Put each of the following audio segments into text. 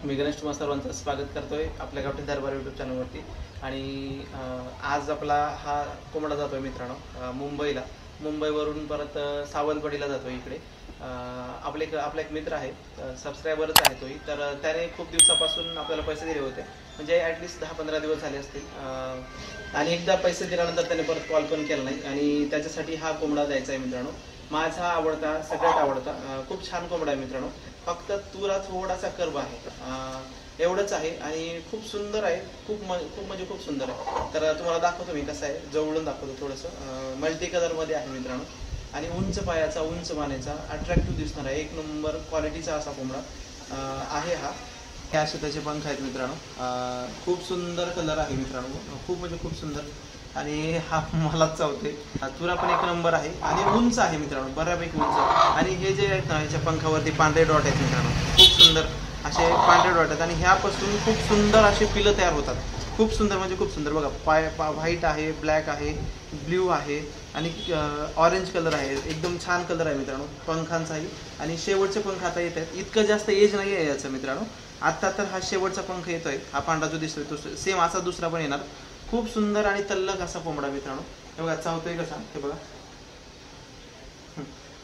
मी गणेश तुम्हा सर्वांचं स्वागत करतोय आपल्या गावठी दरबार यूट्यूब चॅनलवरती। आणि आज आपला हा कोंबडा जातोय मित्रांनो मुंबईला। मुंबईवरून परत सावंतवाडीला जातोय इकडे। आपला एक मित्र आहे, सबस्क्रायबरच आहे तोही, तर त्याने खूप दिवसापासून आपल्याला पैसे दिले होते, म्हणजे ॲटलिस्ट 10-15 दिवस झाले असतील। आणि एकदा पैसे दिल्यानंतर त्याने परत कॉल पण केला नाही आणि त्याच्यासाठी हा कोंबडा द्यायचा आहे मित्रांनो। माझा आवडता, सगळ्यात आवडता, खूप छान कोंबडा आहे मित्रांनो। फक्त तुरा थोडासा कर्व आहे, एवढंच आहे आणि खूप सुंदर आहे, खूप म्हणजे खूप सुंदर आहे। तर तुम्हाला दाखवतो मी कसं आहे, जवळून दाखवतो थोडंसं। मल्टी कलरमध्ये आहे मित्रांनो आणि उंच पायाचा, उंच मानेचा, अट्रॅक्टिव्ह दिसणार आहे, एक नंबर क्वालिटीचा असा कोंबडा आहे हा। हे असे त्याचे पंख आहेत मित्रांनो, खूप सुंदर कलर आहे मित्रांनो, खूप म्हणजे खूप सुंदर। आणि हा मलाच चावते, तुरा पण एक नंबर आहे आणि उंच आहे मित्रांनो, बऱ्यापैकी उंच। आणि हे जे आहेत ना, ह्याच्या पंखावरती पांढरे डॉट आहेत मित्रांनो, खूप सुंदर असे पांढरे डॉट आहेत। आणि ह्यापासून खूप सुंदर असे पिलं तयार होतात, खूप सुंदर म्हणजे खूप सुंदर। बघा, व्हाईट आहे, ब्लॅक आहे, ब्ल्यू आहे आणि ऑरेंज कलर आहे, एकदम छान कलर आहे मित्रांनो पंखांचाही। आणि शेवटचे पंख आता येत आहेत, इतकं जास्त एज नाही आहे याचं मित्रांनो, आत्ता तर हा शेवटचा पंख येतोय, हा पांढरा जो दिसतोय तो सेम असा दुसरा पण येणार। खूप सुंदर आणि तल्लख असा कोंबडा मित्रांनो, हे बघा चावतोय कसा, हे बघा।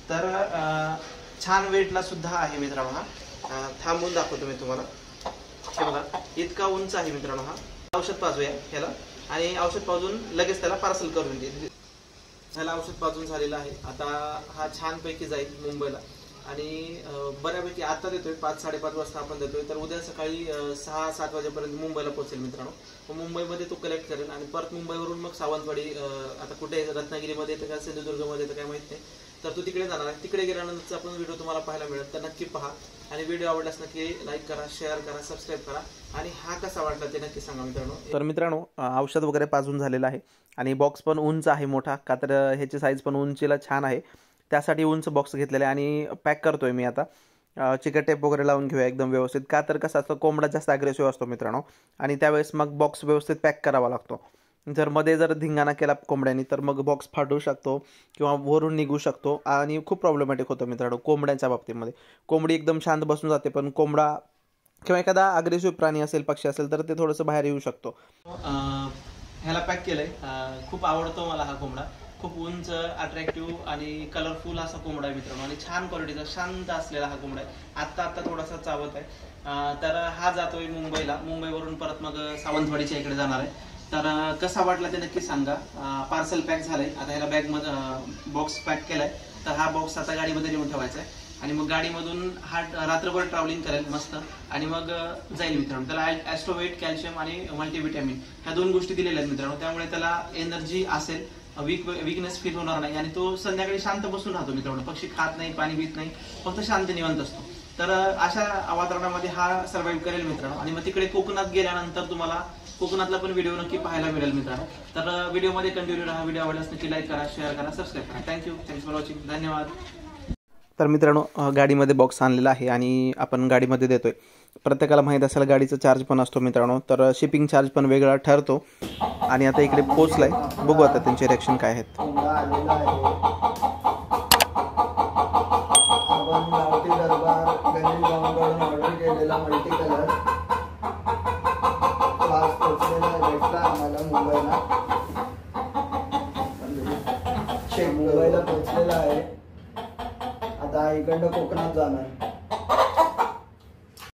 तर छान वेटला सुद्धा आहे मित्रांनो हा। थांबून दाखवतो मी तुम्हाला, हे बघा इतका उंच आहे मित्रांनो हा। औषध पाजूया ह्याला आणि औषध पाजून लगेच त्याला पार्सल करून देईल। ह्याला औषध पाजून झालेलं आहे, आता हा छानपैकी जाईल मुंबईला। आणि बऱ्यापैकी आता देतोय 5-5:30 वाजता आपण देतोय, तर उद्या सकाळी 6-7 वाजेपर्यंत मुंबईला पोहोचेल मित्रांनो। मग मुंबईमध्ये तो कलेक्ट करेल आणि परत मुंबईवरून मग सावंतवाडी, आता कुठे रत्नागिरीमध्ये येतं का सिंधुदुर्गमध्ये येतं काय माहित नाही, तर तो तिकडे जाणार आहे। तिकडे गेल्यानंतरचा आपण व्हिडिओ तुम्हाला पाहायला मिळेल, तर नक्की पहा। आणि व्हिडिओ आवडल्यास नक्की लाईक करा, शेअर करा, सबस्क्राईब करा आणि हा कसा वाटला ते नक्की सांगा मित्रांनो। तर मित्रांनो औषध वगैरे पाजून झालेलं आहे आणि बॉक्स पण उंच आहे मोठा, का तर ह्याची साईज पण उंचीला छान आहे, त्यासाठी उंच बॉक्स घेतलेला आहे। आणि पॅक करतोय मी आता, चिकट टेप वगैरे लावून घेऊया एकदम व्यवस्थित, का तर कसं असतं कोंबडा जास्त अग्रेसिव्ह असतो मित्रांनो आणि त्यावेळेस मग बॉक्स व्यवस्थित पॅक करावा लागतो। जर धिंगाणा केला कोंबड्यानी तर मग बॉक्स फाटू शकतो किंवा वरून निघू शकतो आणि खूप प्रॉब्लेमॅटिक होतं मित्रांनो कोंबड्यांच्या बाबतीमध्ये। कोंबडी एकदम शांत बसून जाते, पण कोंबडा किंवा एखादा अग्रेसिव्ह प्राणी असेल, पक्षी असेल, तर ते थोडंसं बाहेर येऊ शकतो। ह्याला पॅक केलंय, खूप आवडतो मला हा कोंबडा, खूप उंच, अट्रॅक्टिव्ह आणि कलरफुल असा कोंबडा आहे मित्रांनो आणि छान क्वालिटीचा, शांत असलेला हा कोंबडा आहे। आत्ता थोडासा चावत आहे। तर हा जातोय मुंबईला, मुंबईवरून परत मग सावंतवाडीच्या इकडे जाणार आहे। तर कसा वाटला ते नक्की सांगा। पार्सल पॅक झालंय, आता ह्याला बॅगमध्ये बॉक्स पॅक केलाय, तर हा बॉक्स आता गाडीमध्ये नेऊन ठेवायचा आहे आणि मग गाडीमधून हा रात्रभर ट्रॅव्हलिंग करेल मस्त आणि मग जाईल मित्रांनो। त्याला ॲस्ट्रोवेट, कॅल्शियम आणि मल्टीव्हिटॅमिन ह्या 2 गोष्टी दिलेल्या आहेत मित्रांनो, त्यामुळे त्याला एनर्जी असेल, वीकनेस फील होणार नाही आणि तो संध्याकाळी शांत बसून राहतो मित्रांनो, पक्षी खात नाही, पाणी पित नाही, फक्त शांत निवांत असतो। तर अशा वातावरणामध्ये हा सर्व्हाइव्ह करेल मित्रांनो। आणि मग तिकडे कोकणात गेल्यानंतर तुम्हाला कोकणातला पण व्हिडिओ नक्की पाहायला मिळेल मित्रांनो। तर व्हिडिओमध्ये कंटिन्यू राहा, व्हिडिओ आवडल्यास नक्की लाईक करा, शेअर करा, सबस्क्राईब करा। थँक्स फॉर वॉचिंग, धन्यवाद। तर मित्रांनो गाडीमध्ये बॉक्स आणलेला आहे आणि आपण गाडीमध्ये देतोय। प्रत्येकाला माहीत असेल गाडीचा चार्ज पण असतो मित्रांनो, तर शिपिंग चार्ज पण वेगळा ठरतो। आणि आता इकडे पोचलाय, बघू आता त्यांचे रिॲक्शन काय आहेत। आपण गावठी दरबार गणेश गावाकडून ऑर्डर केलेला मल्टी कलर आज पोचलेला भेटला आम्हाला मुंबईला पोचलेला आहे। आता इकडनं कोकणात जाणार।